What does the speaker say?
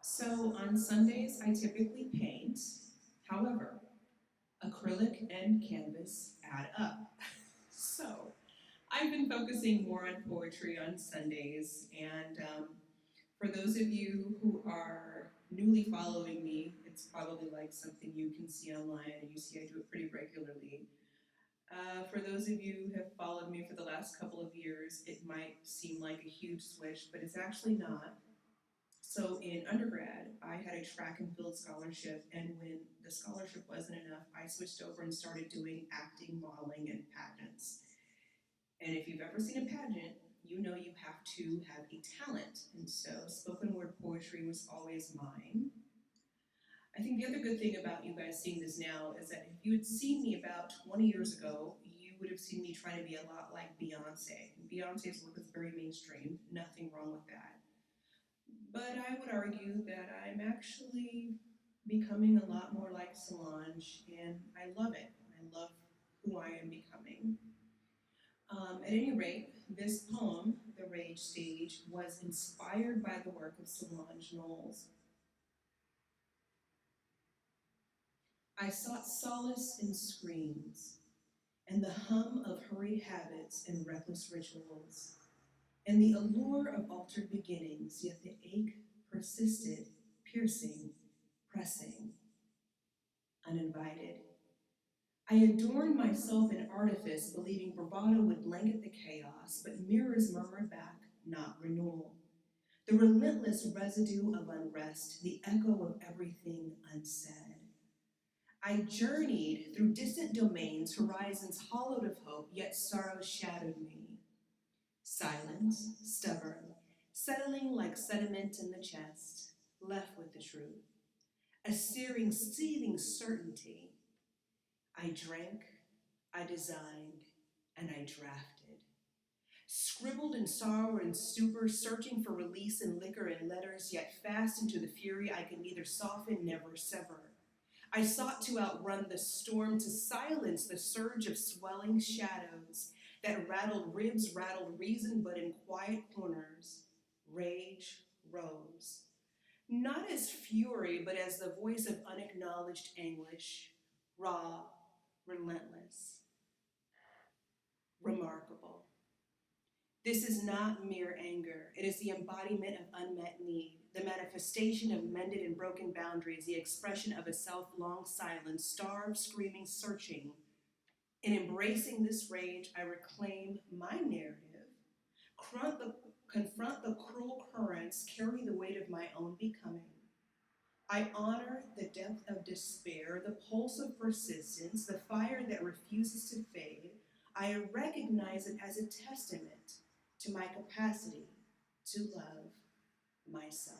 So on Sundays, I typically paint. However, acrylic and canvas add up. So I've been focusing more on poetry on Sundays, and for those of you who are newly following me, it's probably like something you can see online, and you see I do it pretty regularly. For those of you who have followed me for the last couple of years, it might seem like a huge switch, but it's actually not. So in undergrad, I had a track and field scholarship, and when the scholarship wasn't enough, I switched over and started doing acting, modeling, and pageants. And if you've ever seen a pageant, you know you have to have a talent. And so spoken word poetry was always mine. I think the other good thing about you guys seeing this now is that if you had seen me about 20 years ago, you would have seen me trying to be a lot like Beyonce. And Beyonce's work is very mainstream, nothing wrong with that. But I would argue that I'm actually becoming a lot more like Solange, and I love it. I love who I am becoming. At any rate, this poem, The Rage Stage, was inspired by the work of Solange Knowles. I sought solace in screams and the hum of hurried habits and reckless rituals, and the allure of altered beginnings, yet the ache persisted, piercing, pressing, uninvited. I adorned myself in artifice, believing bravado would blanket the chaos, but mirrors murmured back, not renewal. The relentless residue of unrest, the echo of everything unsaid. I journeyed through distant domains, horizons hollowed of hope, yet sorrow shadowed me. Silence, stubborn, settling like sediment in the chest, left with the truth. A searing, seething certainty. I drank, I designed, and I drafted. Scribbled in sorrow and stupor, searching for release in liquor and letters, yet fast into the fury I could neither soften, never sever. I sought to outrun the storm, to silence the surge of swelling shadows that rattled ribs, rattled reason, but in quiet corners, rage rose. Not as fury, but as the voice of unacknowledged anguish, raw, relentless, remarkable. This is not mere anger. It is the embodiment of unmet need, the manifestation of mended and broken boundaries, the expression of a self long silence, starved, screaming, searching. In embracing this rage, I reclaim my narrative, confront the cruel currents, carry the weight of my own becoming. I honor the depth of despair, the pulse of persistence, the fire that refuses to fade. I recognize it as a testament to my capacity to love myself.